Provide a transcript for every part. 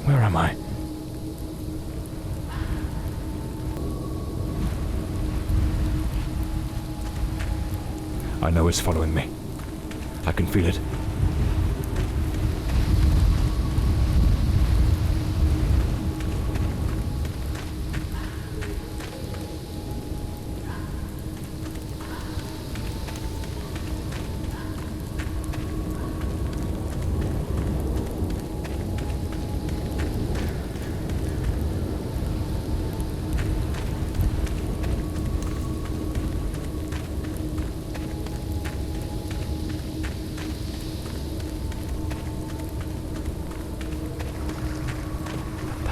Where am I? I know it's following me. I can feel it.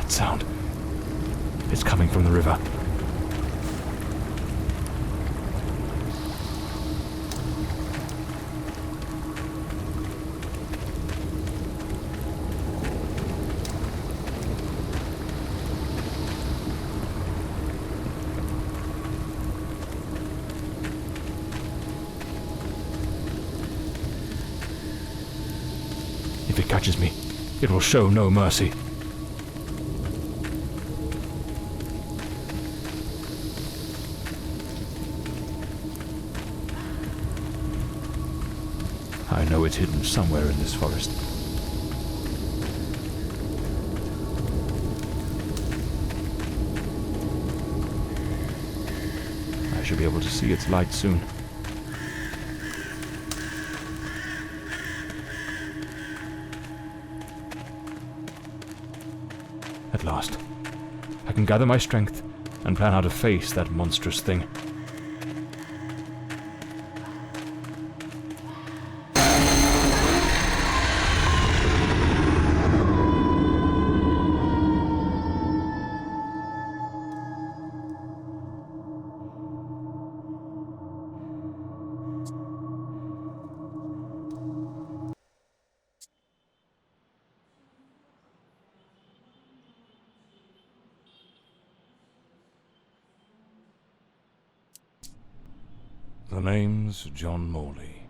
Sound. It's coming from the river. If it catches me, it will show no mercy. I know it's hidden somewhere in this forest. I should be able to see its light soon. At last, I can gather my strength and plan how to face that monstrous thing. The name's John Morley,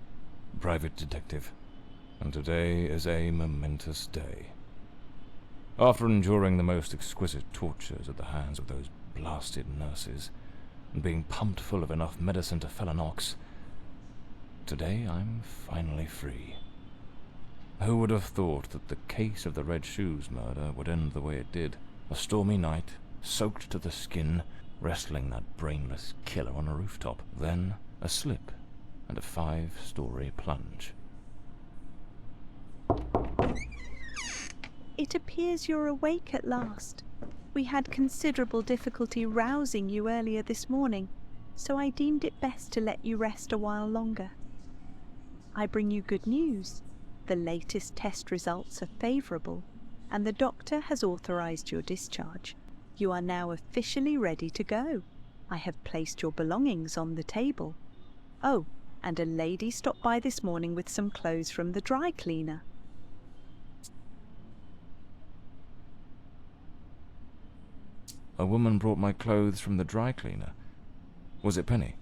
private detective, and today is a momentous day. After enduring the most exquisite tortures at the hands of those blasted nurses, and being pumped full of enough medicine to fell an ox, today I'm finally free. Who would have thought that the case of the Red Shoes murder would end the way it did? A stormy night, soaked to the skin, wrestling that brainless killer on a rooftop. Then a slip and a 5-story plunge. It appears you're awake at last. We had considerable difficulty rousing you earlier this morning, so I deemed it best to let you rest a while longer. I bring you good news. The latest test results are favourable, and the doctor has authorised your discharge. You are now officially ready to go. I have placed your belongings on the table. Oh, and a lady stopped by this morning with some clothes from the dry cleaner. A woman brought my clothes from the dry cleaner. Was it Penny?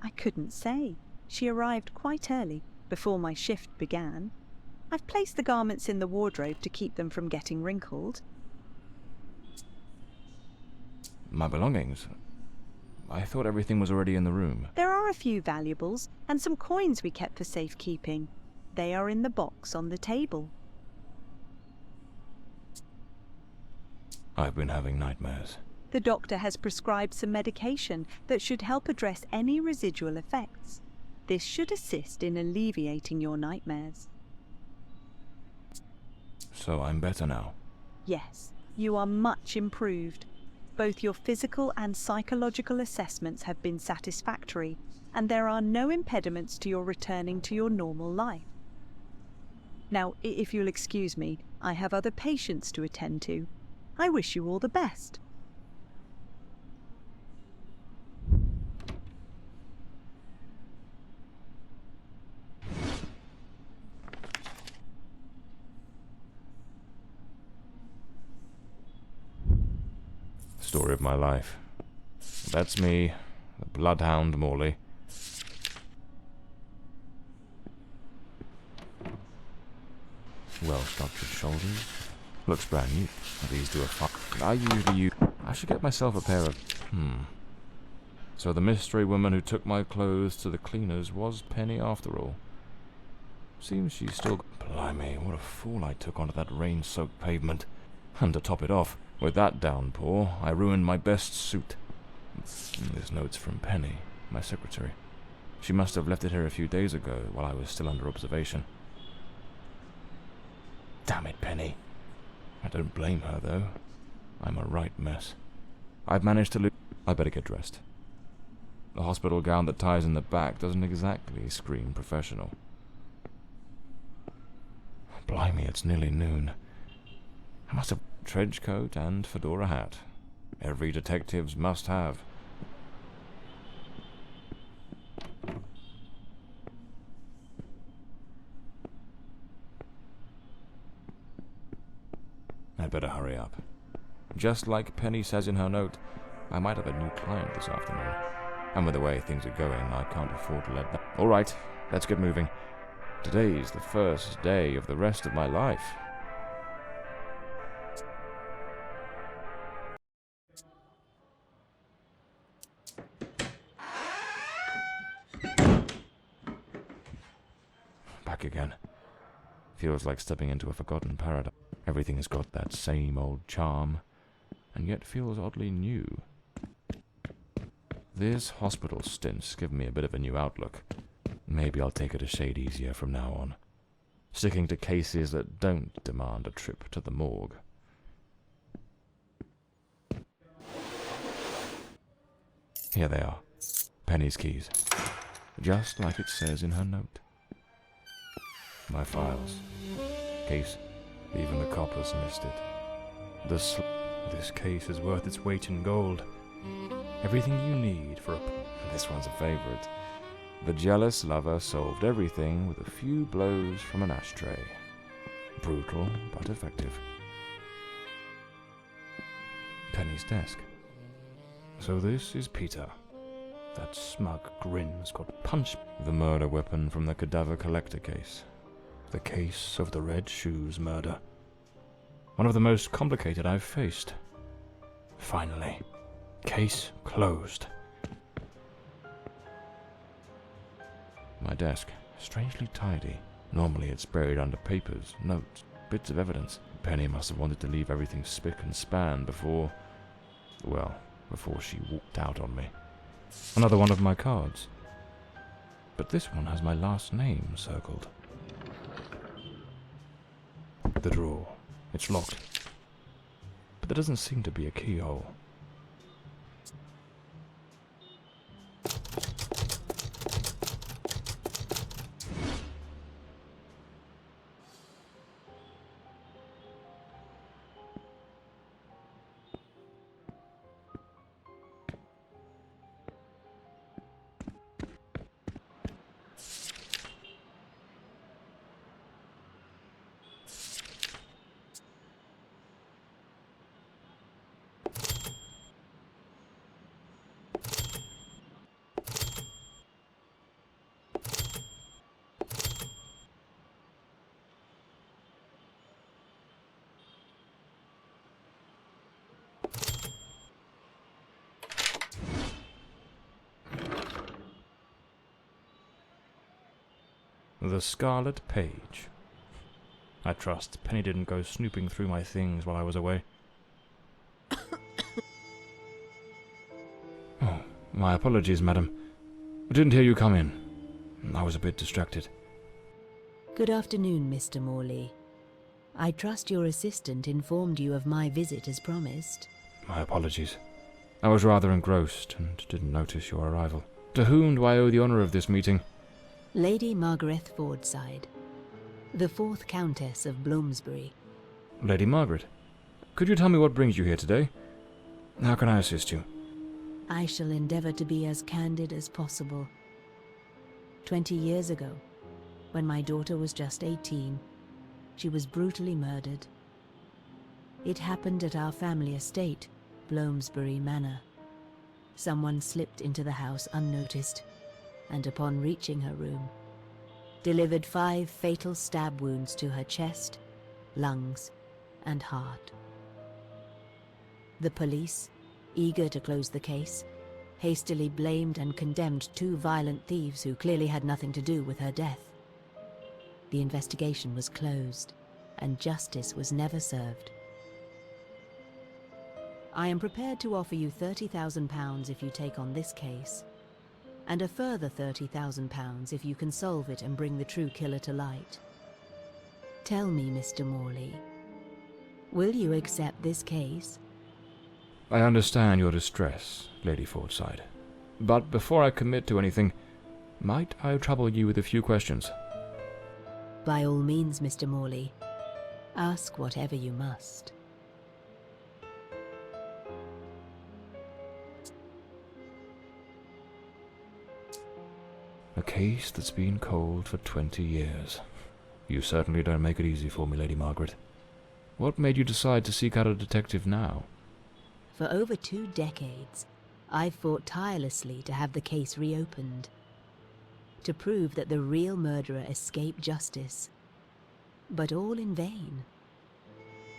I couldn't say. She arrived quite early, before my shift began. I've placed the garments in the wardrobe to keep them from getting wrinkled. My belongings? I thought everything was already in the room. There are a few valuables and some coins we kept for safekeeping. They are in the box on the table. I've been having nightmares. The doctor has prescribed some medication that should help address any residual effects. This should assist in alleviating your nightmares. So I'm better now? Yes, you are much improved. Both your physical and psychological assessments have been satisfactory, and there are no impediments to your returning to your normal life. Now, if you'll excuse me, I have other patients to attend to. I wish you all the best. Story of my life. That's me, the bloodhound Morley. Well-structured shoulders. Looks brand new. These do a fuck. I should get myself a pair of... So the mystery woman who took my clothes to the cleaners was Penny after all. Seems she's still... Blimey, what a fool I took onto that rain-soaked pavement. And to top it off, with that downpour, I ruined my best suit. This note's from Penny, my secretary. She must have left it here a few days ago, while I was still under observation. Damn it, Penny. I don't blame her, though. I'm a right mess. I've managed to lose... I better get dressed. The hospital gown that ties in the back doesn't exactly scream professional. Blimey, it's nearly noon. I must have a trench coat and fedora hat. Every detective's must have. I'd better hurry up. Just like Penny says in her note, I might have a new client this afternoon. And with the way things are going, I can't afford to let that... All right, let's get moving. Today's the first day of the rest of my life. Back again. Feels like stepping into a forgotten paradise. Everything has got that same old charm, and yet feels oddly new. This hospital stint's given me a bit of a new outlook. Maybe I'll take it a shade easier from now on, sticking to cases that don't demand a trip to the morgue. Here they are, Penny's keys, just like it says in her note. My files, case, even the coppers missed it. This case is worth its weight in gold. Everything you need for a... This one's a favorite. The jealous lover solved everything with a few blows from an ashtray. Brutal, but effective. Penny's desk. So this is Peter. That smug grin's got punched. The murder weapon from the cadaver collector case. The case of the Red Shoes murder. One of the most complicated I've faced. Finally. Case closed. My desk, strangely tidy. Normally it's buried under papers, notes, bits of evidence. Penny must have wanted to leave everything spick and span before... well, before she walked out on me. Another one of my cards. But this one has my last name circled. The drawer. It's locked. But there doesn't seem to be a keyhole. The Scarlet Page. I trust Penny didn't go snooping through my things while I was away. Oh, my apologies, madam. I didn't hear you come in. I was a bit distracted. Good afternoon, Mr. Morley. I trust your assistant informed you of my visit as promised. My apologies. I was rather engrossed and didn't notice your arrival. To whom do I owe the honor of this meeting? Lady Margaret Fordside, the 4th Countess of Bloomsbury. Lady Margaret, could you tell me what brings you here today? How can I assist you? I shall endeavour to be as candid as possible. 20 years ago, when my daughter was just 18, she was brutally murdered. It happened at our family estate, Bloomsbury Manor. Someone slipped into the house unnoticed, and upon reaching her room, delivered 5 fatal stab wounds to her chest, lungs, and heart. The police, eager to close the case, hastily blamed and condemned 2 violent thieves who clearly had nothing to do with her death. The investigation was closed, and justice was never served. I am prepared to offer you £30,000 if you take on this case, and a further £30,000 if you can solve it and bring the true killer to light. Tell me, Mr. Morley, will you accept this case? I understand your distress, Lady Fordside. But before I commit to anything, might I trouble you with a few questions? By all means, Mr. Morley. Ask whatever you must. A case that's been cold for 20 years. You certainly don't make it easy for me, Lady Margaret. What made you decide to seek out a detective now? For over 2 decades, I've fought tirelessly to have the case reopened, to prove that the real murderer escaped justice, but all in vain.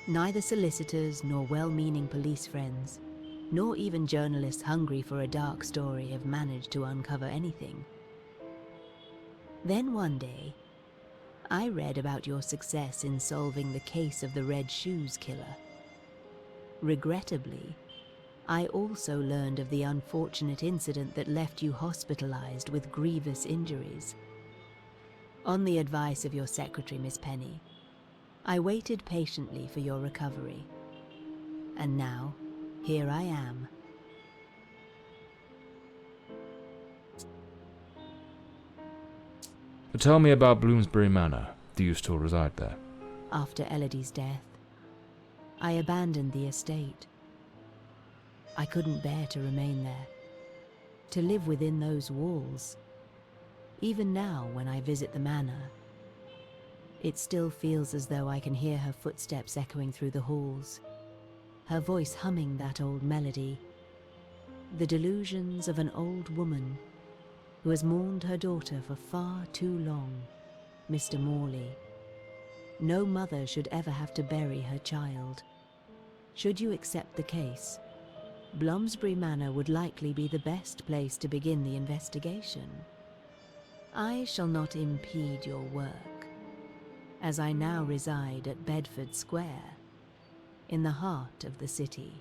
Neither solicitors nor well-meaning police friends, nor even journalists hungry for a dark story have managed to uncover anything. Then one day, I read about your success in solving the case of the Red Shoes killer. Regrettably, I also learned of the unfortunate incident that left you hospitalized with grievous injuries. On the advice of your secretary, Miss Penny, I waited patiently for your recovery. And now, here I am. Tell me about Bloomsbury Manor. Do you still reside there? After Elodie's death, I abandoned the estate. I couldn't bear to remain there, to live within those walls. Even now, when I visit the manor, it still feels as though I can hear her footsteps echoing through the halls, her voice humming that old melody, the delusions of an old woman who has mourned her daughter for far too long, Mr. Morley. No mother should ever have to bury her child. Should you accept the case, Bloomsbury Manor would likely be the best place to begin the investigation. I shall not impede your work, as I now reside at Bedford Square, in the heart of the city.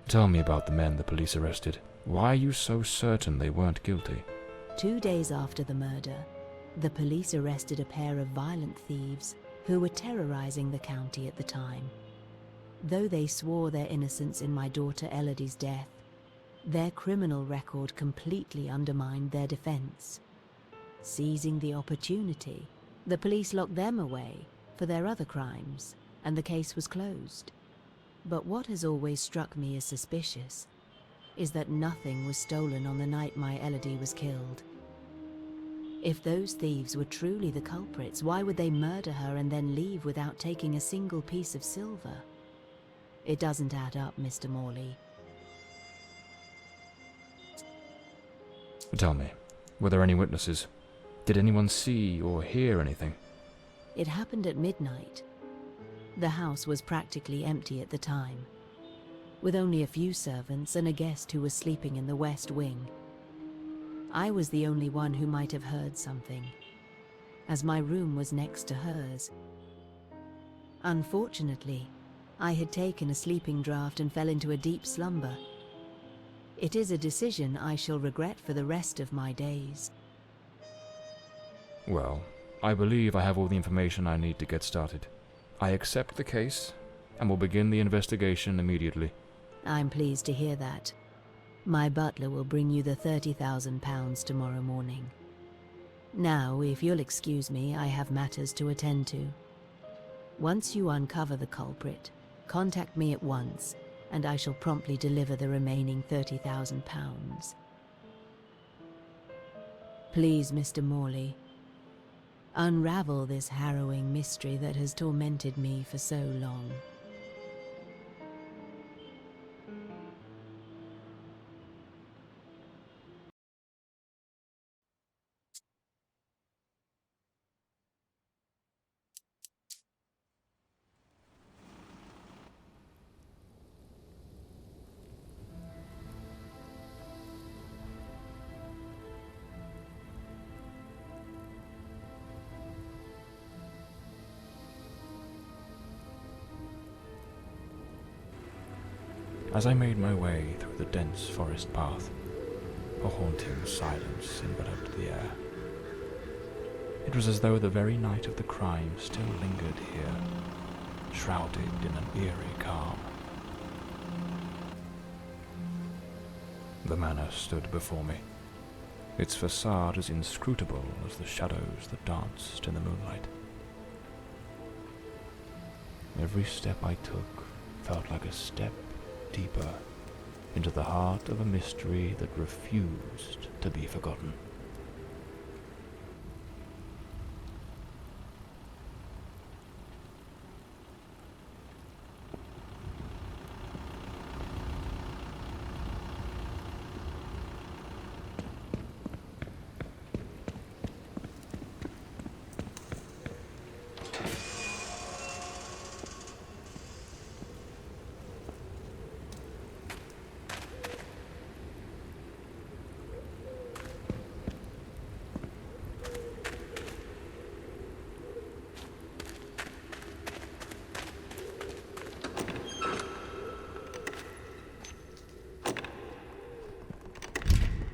Tell me about the men the police arrested. Why are you so certain they weren't guilty? 2 days after the murder, the police arrested a pair of violent thieves who were terrorizing the county at the time. Though they swore their innocence in my daughter Elodie's death, their criminal record completely undermined their defense. Seizing the opportunity, the police locked them away for their other crimes, and the case was closed. But what has always struck me as suspicious is that nothing was stolen on the night my Elodie was killed. If those thieves were truly the culprits, why would they murder her and then leave without taking a single piece of silver? It doesn't add up, Mr. Morley. Tell me, were there any witnesses? Did anyone see or hear anything? It happened at midnight. The house was practically empty at the time, with only a few servants and a guest who was sleeping in the west wing. I was the only one who might have heard something, as my room was next to hers. Unfortunately, I had taken a sleeping draught and fell into a deep slumber. It is a decision I shall regret for the rest of my days. Well, I believe I have all the information I need to get started. I accept the case and will begin the investigation immediately. I'm pleased to hear that. My butler will bring you the £30,000 tomorrow morning. Now, if you'll excuse me, I have matters to attend to. Once you uncover the culprit, contact me at once, and I shall promptly deliver the remaining £30,000. Please, Mr. Morley, unravel this harrowing mystery that has tormented me for so long. As I made my way through the dense forest path, a haunting silence enveloped the air. It was as though the very night of the crime still lingered here, shrouded in an eerie calm. The manor stood before me, its facade as inscrutable as the shadows that danced in the moonlight. Every step I took felt like a step deeper into the heart of a mystery that refused to be forgotten.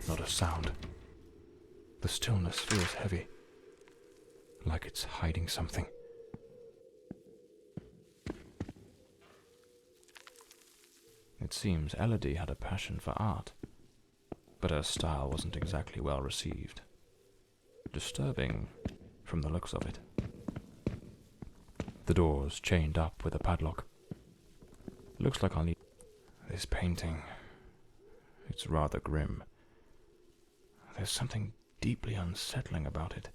Not a sound. The stillness feels heavy, like it's hiding something. It seems Elodie had a passion for art, but her style wasn't exactly well received. Disturbing from the looks of it. The door's chained up with a padlock. Looks like I'll need... This painting, it's rather grim. There's something deeply unsettling about it,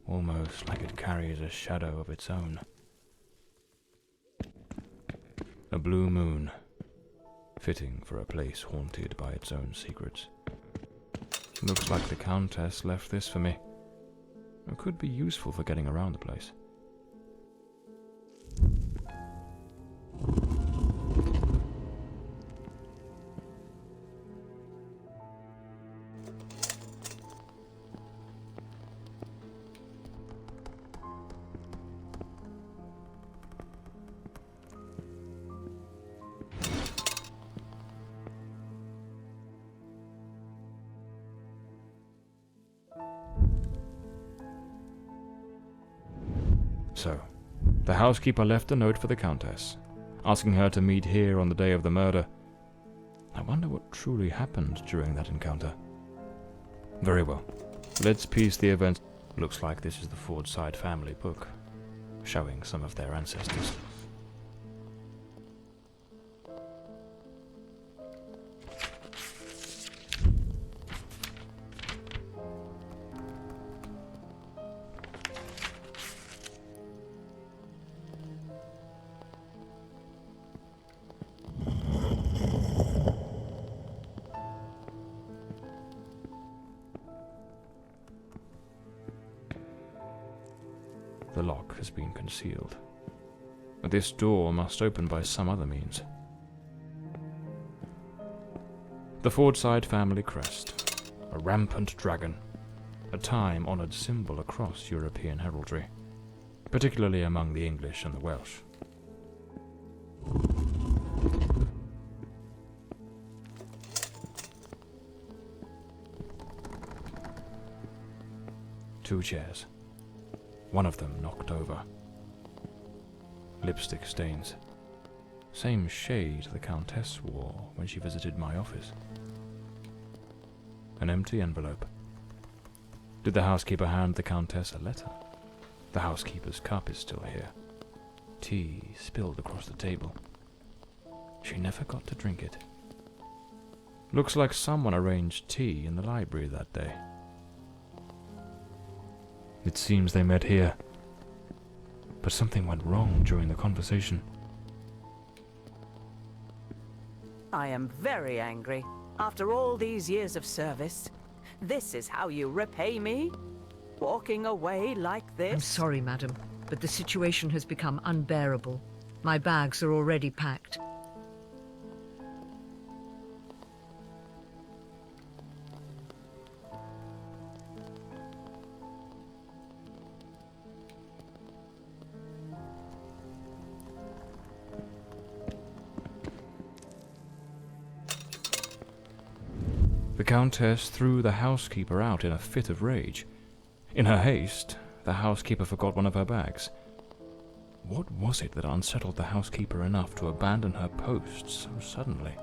almost like it carries a shadow of its own. A blue moon, fitting for a place haunted by its own secrets. Looks like the countess left this for me. It could be useful for getting around the place. So, the housekeeper left a note for the countess, asking her to meet here on the day of the murder. I wonder what truly happened during that encounter. Very well. Let's piece the events. Looks like this is the Fordside family book, showing some of their ancestors. The lock has been concealed. This door must open by some other means. The Fordside family crest, a rampant dragon, a time-honoured symbol across European heraldry, particularly among the English and the Welsh. Two chairs, one of them knocked over. Lipstick stains. Same shade the countess wore when she visited my office. An empty envelope. Did the housekeeper hand the countess a letter? The housekeeper's cup is still here. Tea spilled across the table. She never got to drink it. Looks like someone arranged tea in the library that day. It seems they met here. But something went wrong during the conversation. I am very angry. After all these years of service, this is how you repay me? Walking away like this? I'm sorry, madam, but the situation has become unbearable. My bags are already packed. The countess threw the housekeeper out in a fit of rage. In her haste, the housekeeper forgot one of her bags. What was it that unsettled the housekeeper enough to abandon her post so suddenly?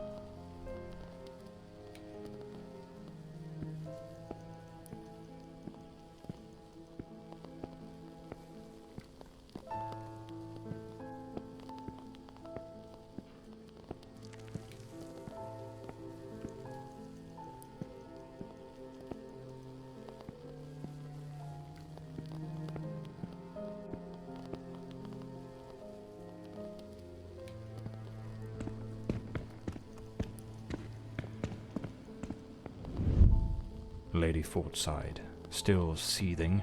Lady Fordside, still seething,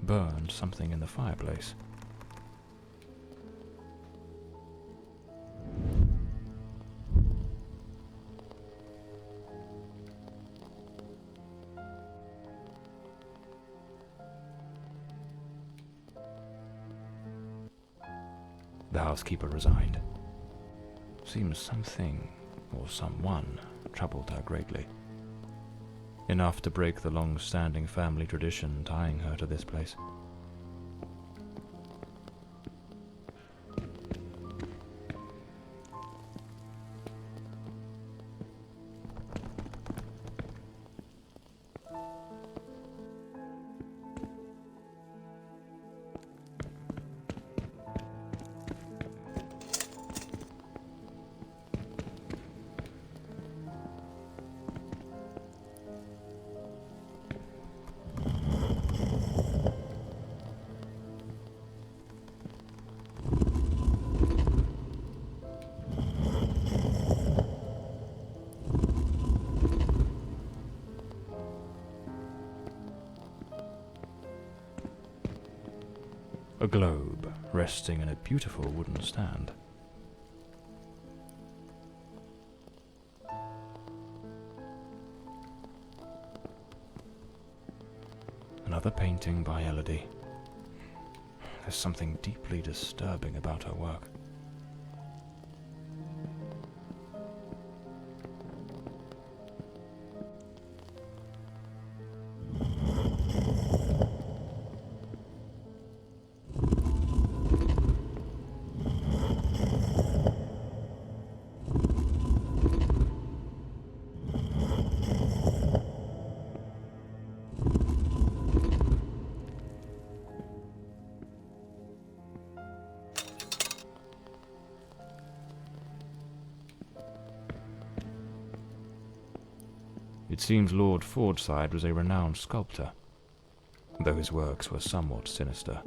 burned something in the fireplace. The housekeeper resigned. Seems something, or someone, troubled her greatly. Enough to break the long-standing family tradition tying her to this place. A globe resting in a beautiful wooden stand. Another painting by Elodie. There's something deeply disturbing about her work. It seems Lord Fordside was a renowned sculptor, though his works were somewhat sinister.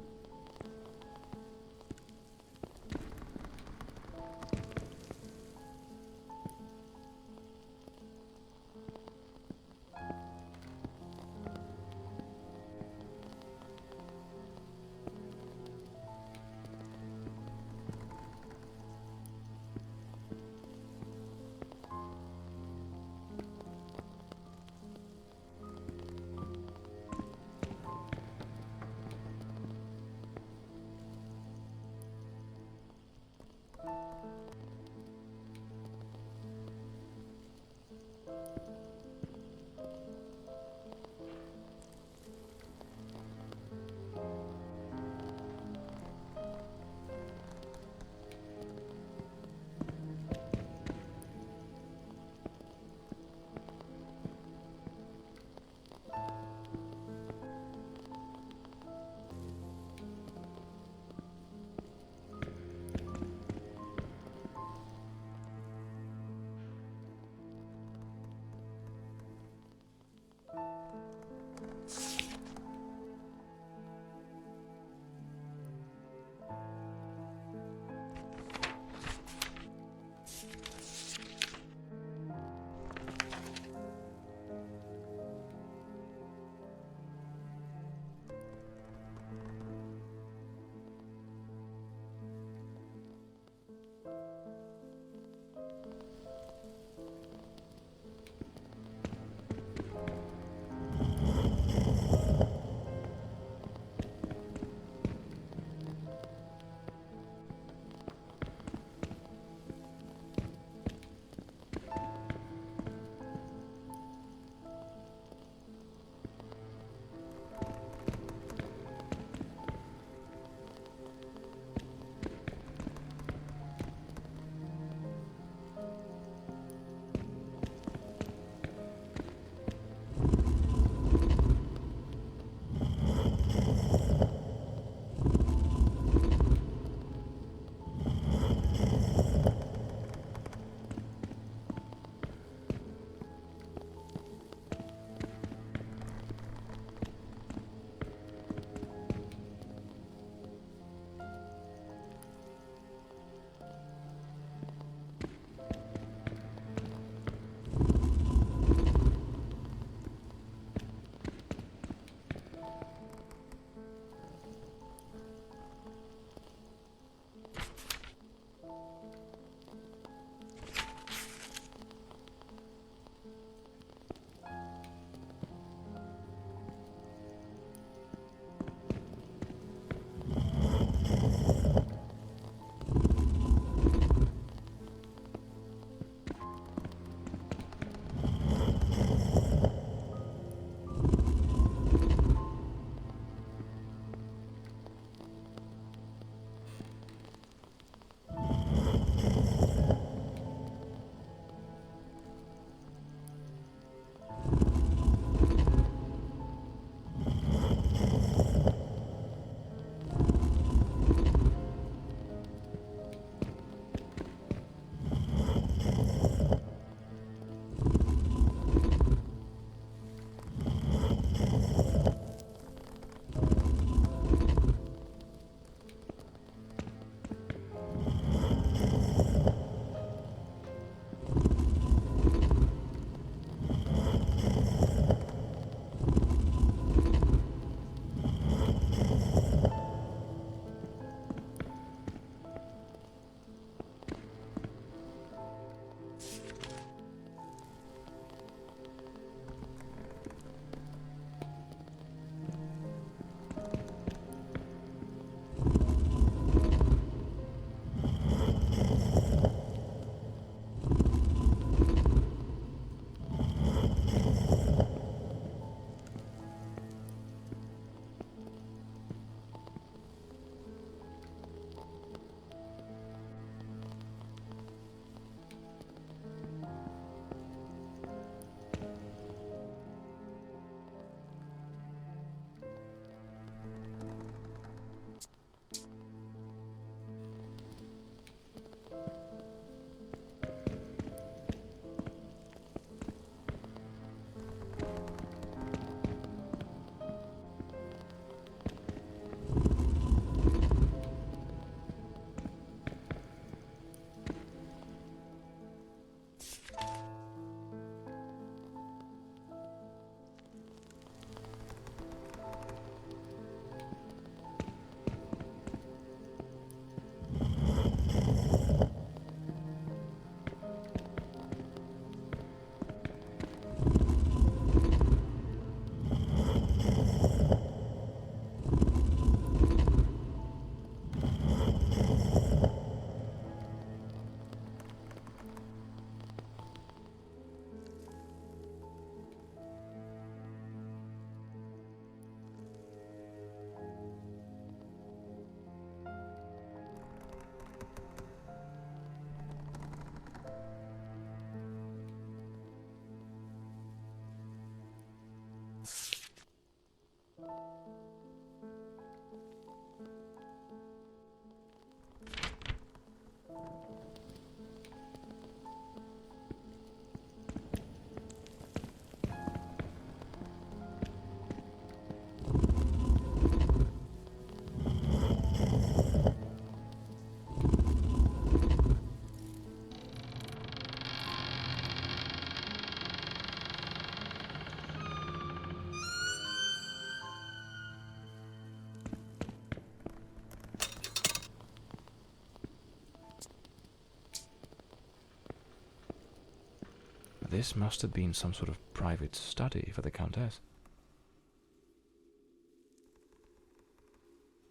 This must have been some sort of private study for the countess.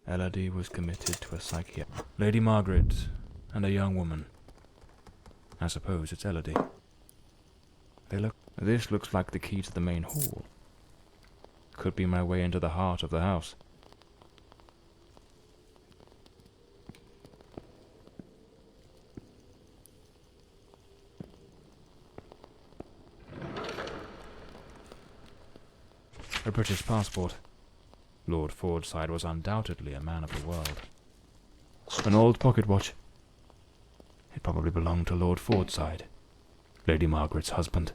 Elodie was committed to a psychiatrist. Lady Margaret and a young woman. I suppose it's Elodie. This looks like the key to the main hall. Could be my way into the heart of the house. A British passport. Lord Fordside was undoubtedly a man of the world. An old pocket watch. It probably belonged to Lord Fordside, Lady Margaret's husband.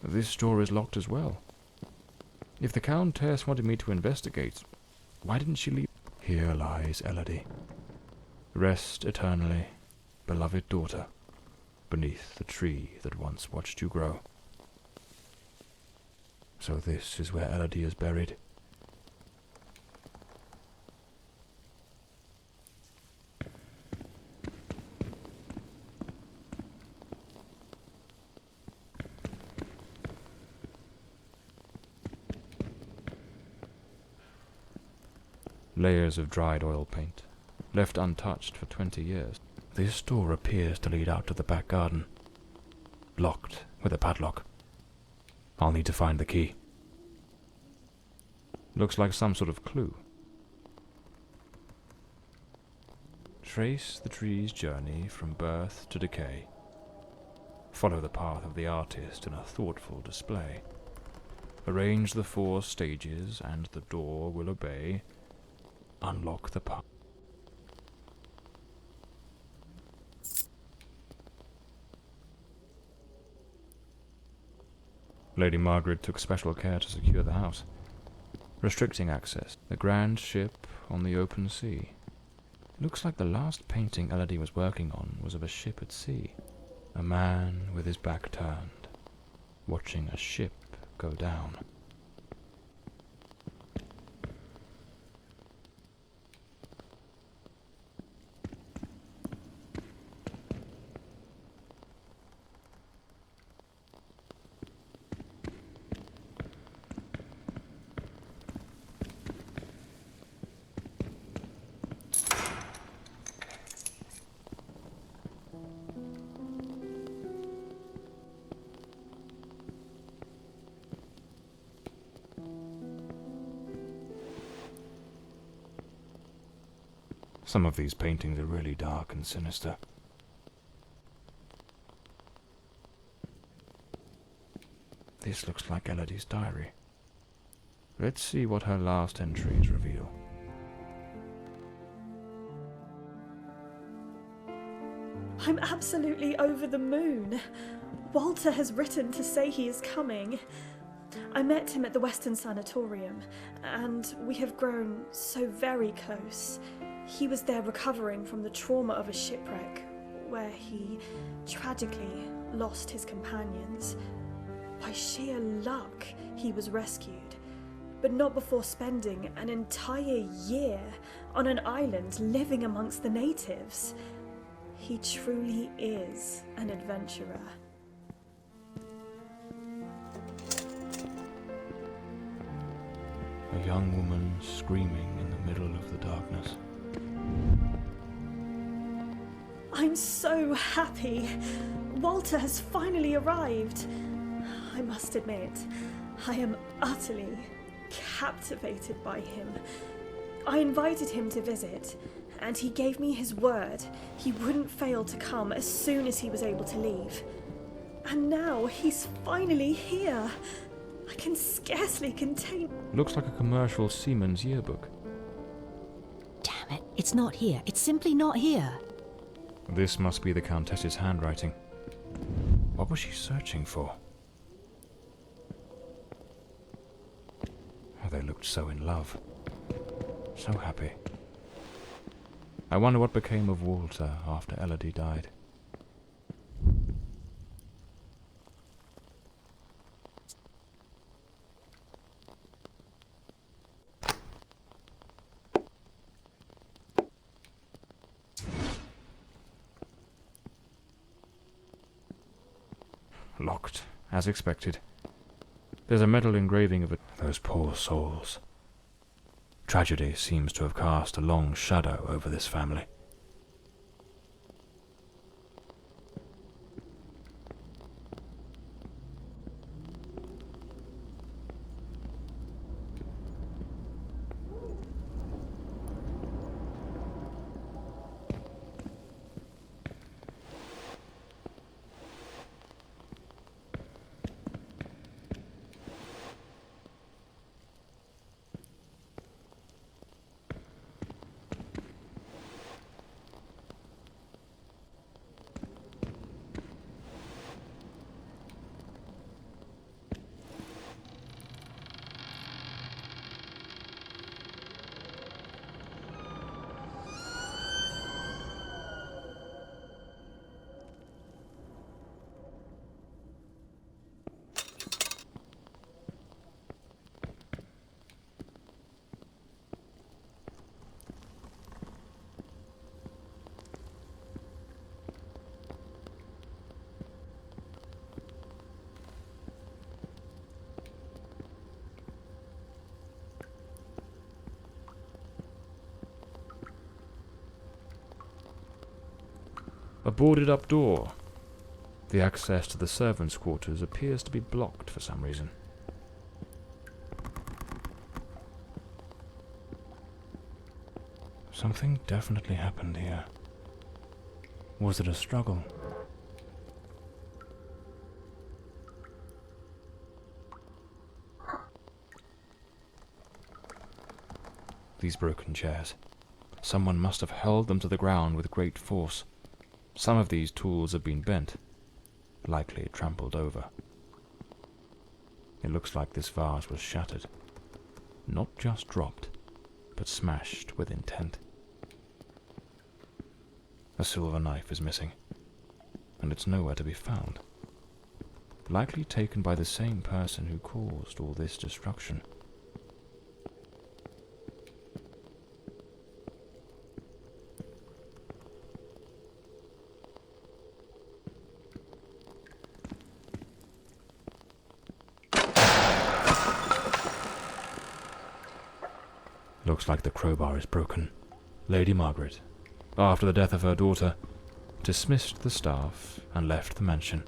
This door is locked as well. If the countess wanted me to investigate, why didn't she leave? Here lies Elodie. Rest eternally, beloved daughter, beneath the tree that once watched you grow. So this is where Elodie is buried. Layers of dried oil paint, left untouched for 20 years. This door appears to lead out to the back garden. locked with a padlock. I'll need to find the key. Looks like some sort of clue. Trace the tree's journey from birth to decay. Follow the path of the artist in a thoughtful display. Arrange the 4 stages and the door will obey. Unlock the path. Lady Margaret took special care to secure the house, restricting access. The grand ship on the open sea. Looks like the last painting Elodie was working on was of a ship at sea. A man with his back turned, watching a ship go down. Some of these paintings are really dark and sinister. This looks like Elodie's diary. Let's see what her last entries reveal. I'm absolutely over the moon. Walter has written to say he is coming. I met him at the Western Sanatorium, and we have grown so very close. He was there recovering from the trauma of a shipwreck, where he tragically lost his companions. By sheer luck, he was rescued, but not before spending an entire year on an island living amongst the natives. He truly is an adventurer. A young woman screaming in the middle of the darkness. I'm so happy. Walter has finally arrived. I must admit, I am utterly captivated by him. I invited him to visit, and he gave me his word he wouldn't fail to come as soon as he was able to leave. And now he's finally here. I can scarcely contain... Looks like a commercial seaman's yearbook. Damn it, it's not here. It's simply not here. This must be the Countess's handwriting. What was she searching for? Oh, they looked so in love. So happy. I wonder what became of Walter after Elodie died. Locked, as expected. There's a metal engraving of it. Those poor souls. Tragedy seems to have cast a long shadow over this family. A boarded up door. The access to the servants' quarters appears to be blocked for some reason. Something definitely happened here. Was it a struggle? These broken chairs. Someone must have held them to the ground with great force. Some of these tools have been bent, likely trampled over. It looks like this vase was shattered. Not just dropped, but smashed with intent. A silver knife is missing, and it's nowhere to be found. Likely taken by the same person who caused all this destruction. Looks like the crowbar is broken. Lady Margaret, after the death of her daughter, dismissed the staff and left the mansion.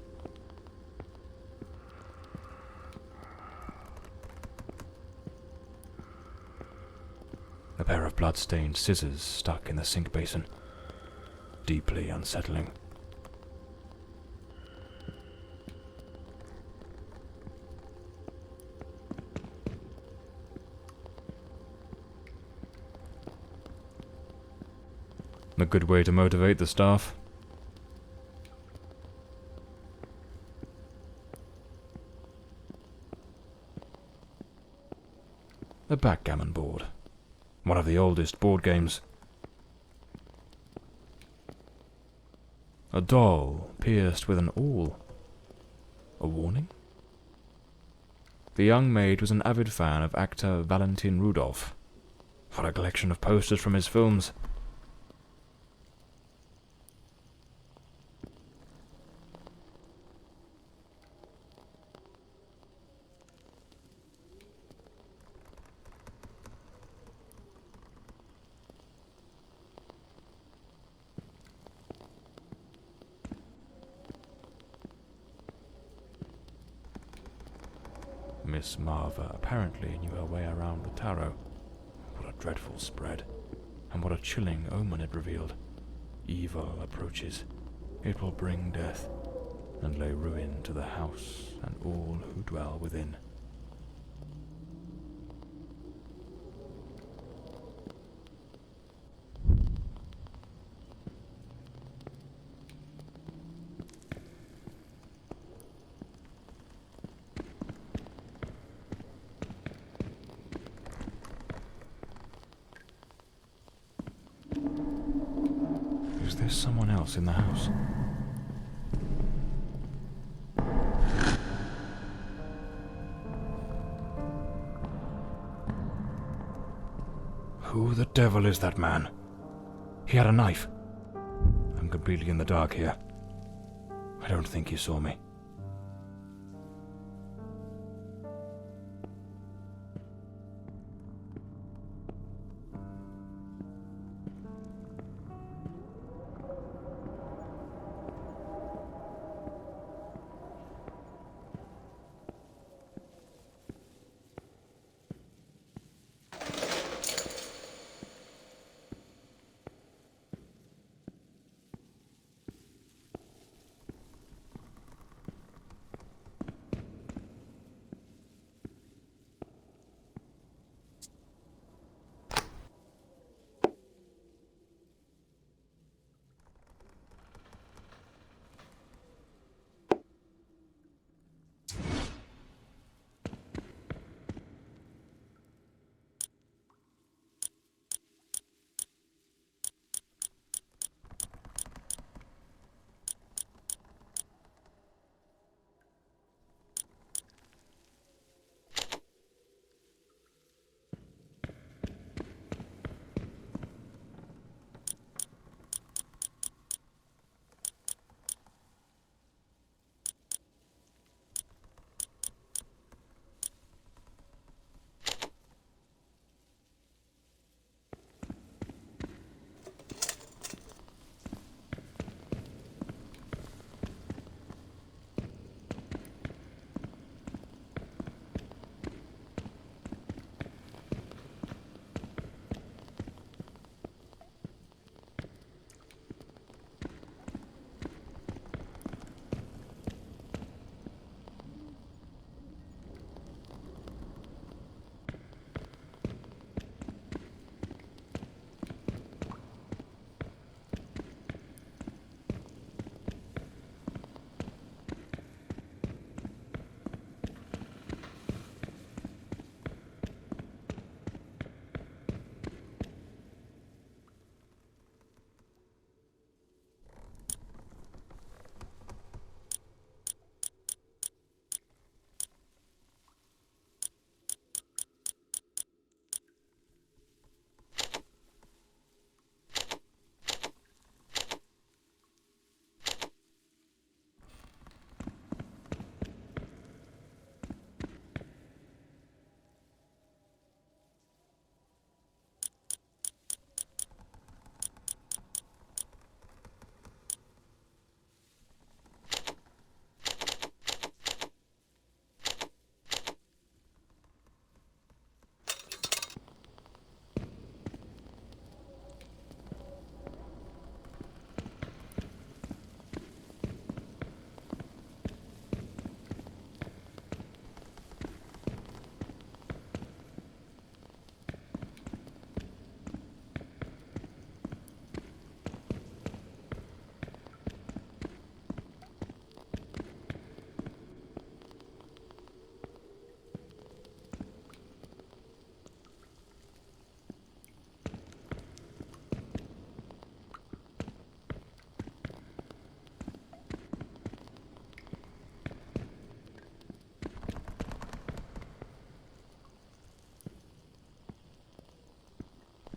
A pair of blood-stained scissors stuck in the sink basin. Deeply unsettling. A good way to motivate the staff. A backgammon board. One of the oldest board games. A doll pierced with an awl. A warning? The young maid was an avid fan of actor Valentin Rudolph. What a collection of posters from his films. Miss Marver apparently knew her way around the tarot. What a dreadful spread, and what a chilling omen it revealed. Evil approaches. It will bring death, and lay ruin to the house and all who dwell within. Is there someone else in the house? Who the devil is that man? He had a knife. I'm completely in the dark here. I don't think he saw me.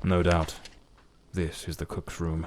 No doubt. This is the cook's room.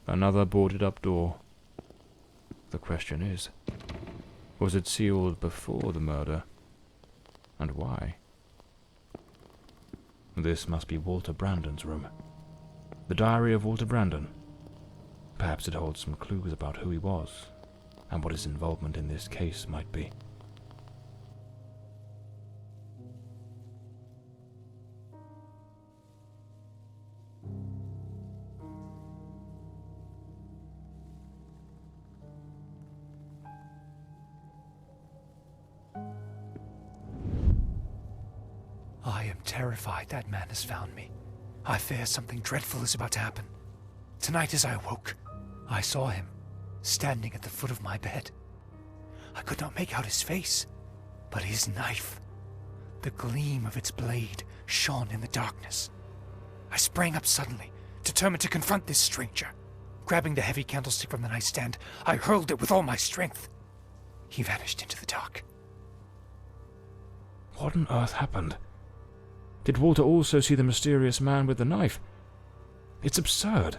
Another boarded-up door. The question is, was it sealed before the murder? And why? This must be Walter Brandon's room. The diary of Walter Brandon. Perhaps it holds some clues about who he was, and what his involvement in this case might be. I am terrified that man has found me. I fear something dreadful is about to happen. Tonight as I awoke, I saw him, standing at the foot of my bed. I could not make out his face, but his knife. The gleam of its blade shone in the darkness. I sprang up suddenly, determined to confront this stranger. Grabbing the heavy candlestick from the nightstand, I hurled it with all my strength. He vanished into the dark. What on earth happened? Did Walter also see the mysterious man with the knife? It's absurd.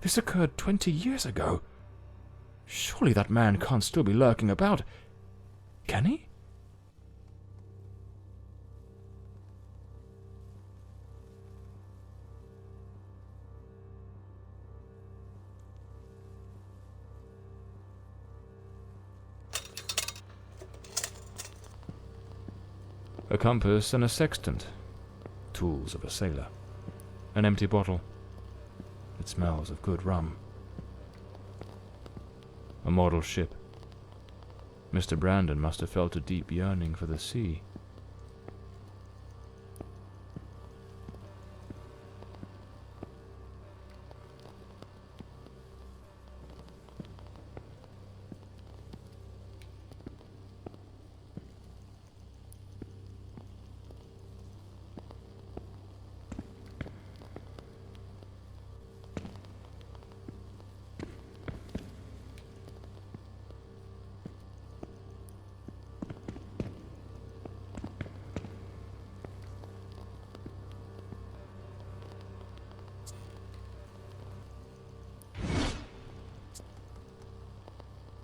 This occurred 20 years ago. Surely that man can't still be lurking about. Can he? A compass and a sextant. Tools of a sailor. An empty bottle. It smells of good rum. A model ship. Mr. Brandon must have felt a deep yearning for the sea.